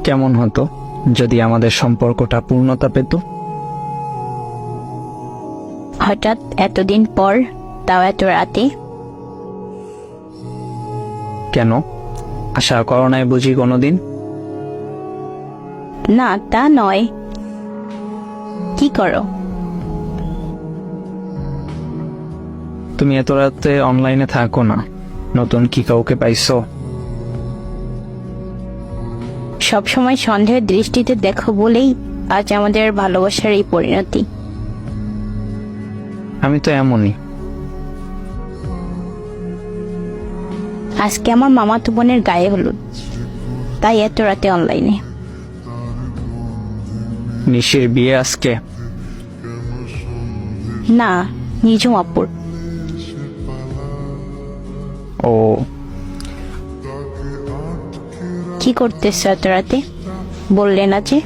কেমন হতো যদি আমাদের সম্পর্কটা পূর্ণতা পেত? হঠাৎ এতদিন পর, তাও এত রাতে? কেন, আশা করো নাই বুঝি কোনোদিন? না, তা নয়। কি করো? তুমি এত রাতে অনলাইনে থাকো না, নতুন কি কাউকে পাইছো? সবসময় সন্দেহের দৃষ্টিতে দেখো বলেই আজ আমাদের ভালোবাসার এই পরিণতি। আমি তো এমনই। আজকে আমার মামাতো বোনের গায়ে হলুদ, তাই এত রাতে অনলাইনে। নিশির বিয়ে আজকে? না, নিজম আপুর। ও, কি করতেছ এত রাতে? বললে না যে।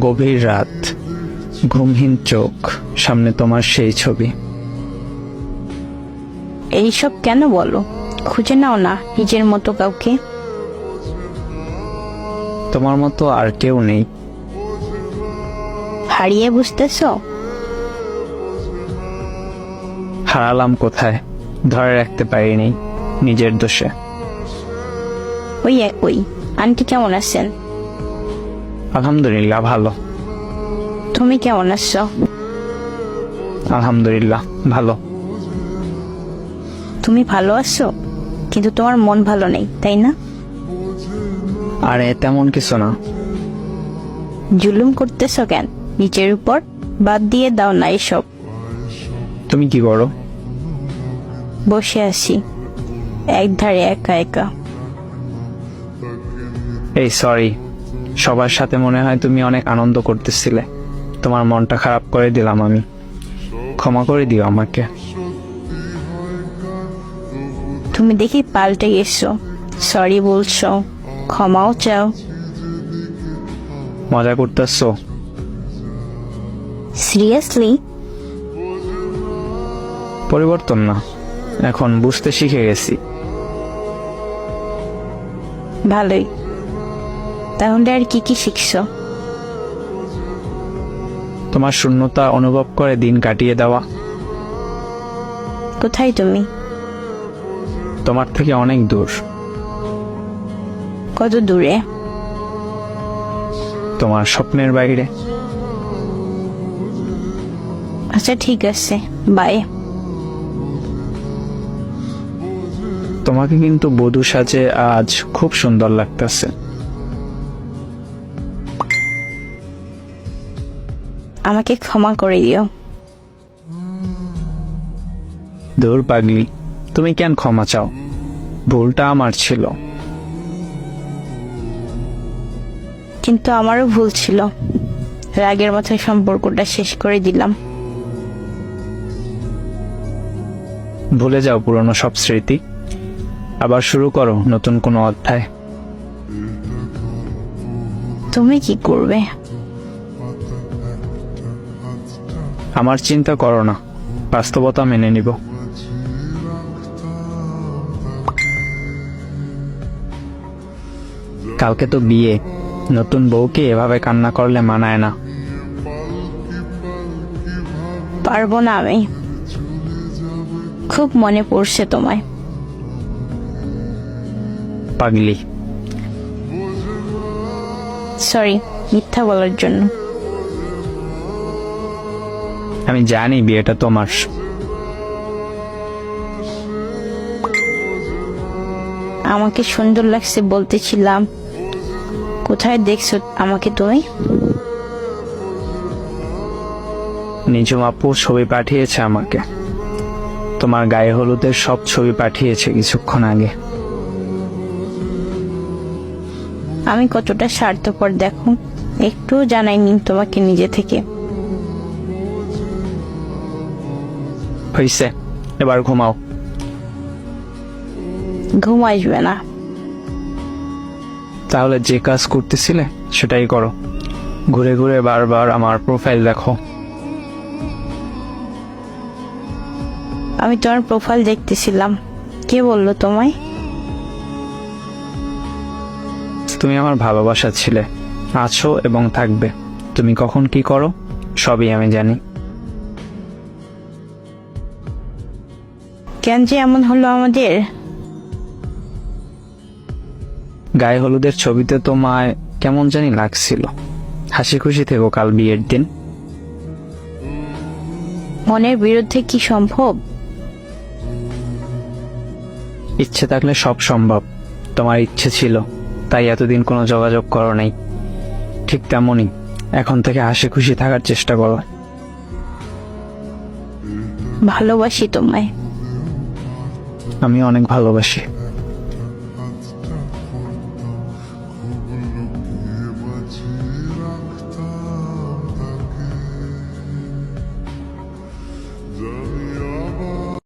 গভীর রাত, ঘুমহীন চোখ, সামনে তোমার সেই ছবি। এইসব কেন বলো? খুঁজে নাও না নিজের মতো কাউকে। তোমার মতো আর কেউ নেই। হারিয়ে বুঝতেছ? হারালাম কোথায়, ধরে রাখতে পারিনি, নিজের দোষে। ওই একই। আন্টি কেমন আছেন? আলহামদুলিল্লাহ ভালো। তুমি কেমন আছো? আলহামদুলিল্লাহ ভালো। তুমি ভালো আছো, কিন্তু তোমার মন ভালো নেই, তাই না? আরে তেমন কিছু না। জুলুম করতেছ কেন নিজের উপর? বাদ দিয়ে দাও না এসব। তুমি কি করো? বসে আছি একধারে একা একা। এই সরি, সবার সাথে মনে হয় তুমি অনেক আনন্দ করতেছিলে, তোমার মনটা খারাপ করে দিলাম আমি। ক্ষমা করে দিও আমাকে। তুমি দেখি পাল্টে গেছো, সরি বলছো, ক্ষমাও চাও। মজা করতেছো? সিরিয়াসলি? পরিবর্তন না, এখন বুঝতে শিখে গেছি। ভালোই। তাহলে আর কি কি শিখছো? তোমার শূন্যতা অনুভব করে দিন কাটিয়ে দেওয়া। কোথায় তুমি? তোমার থেকে অনেক দূর। কত দূরে? তোমার স্বপ্নের বাইরে। আচ্ছা ঠিক আছে, বাই। তোমাকে কিন্তু বধূ সাজে আজ খুব সুন্দর লাগতেছে। আমাকে ক্ষমা করে দিও। দূর পাগলি, তুমি কেন ক্ষমা চাও? ভুলটা আমার ছিল। কিন্তু আমারও ভুল ছিল, রাগের মাথায় সম্পর্কটা শেষ করে দিলাম। ভুলে যাও পুরনো সব স্মৃতি, আবার শুরু করো নতুন কোনো অধ্যায়। তুমি কি করবে? আমার চিন্তা করো না, বাস্তবতা মেনে নিব। কালকে তো বিয়ে, নতুন বউকে এভাবে কান্না করলে মানায় না। পারবো না আমি। খুব মনে পড়ছে তোমায়। পাগলি। সরি মিথ্যা বলার জন্য। আমি জানি বিয়েটা তোমার। আমাকে সুন্দর লাগছে বলতেছিলাম, কোথায় দেখছো আমাকে তুমি? নিজম আপু ছবি পাঠিয়েছে আমাকে, তোমার গায়ে হলুদের সব ছবি পাঠিয়েছে কিছুক্ষণ আগে। আমি কতটা স্বার্থপর দেখো, একটুও জানাইনি তোমাকে নিজে থেকে। হইছে, এবার ঘুমাও। ঘুম আসবে না। তাহলে যে কাজ করতেছিলে সেটাই করো, ঘুরে ঘুরে বারবার আমার প্রোফাইল দেখো। আমি তোমার প্রোফাইল দেখতেছিলাম। কে বললো তোমায়? তুমি আমার ভালোবাসা ছিলে, আছো এবং থাকবে। তুমি কখন কি করো সবই আমি জানি। কেন যে এমন হলো আমাদের? গায়ে হলুদের ছবিতে তোমায় কেমন জানি লাগছিল। হাসি খুশি থেকো কাল বিয়ের দিন। মনের বিরুদ্ধে কি সম্ভব? ইচ্ছে থাকলে সব সম্ভব। তোমার ইচ্ছে ছিল, তাই এতদিন কোনো যোগাযোগ করো নাই। ঠিক তেমনই এখন থেকে হাসি খুশি থাকার চেষ্টা করো। ভালোবাসি তোমায়। আমি অনেক ভালোবাসি।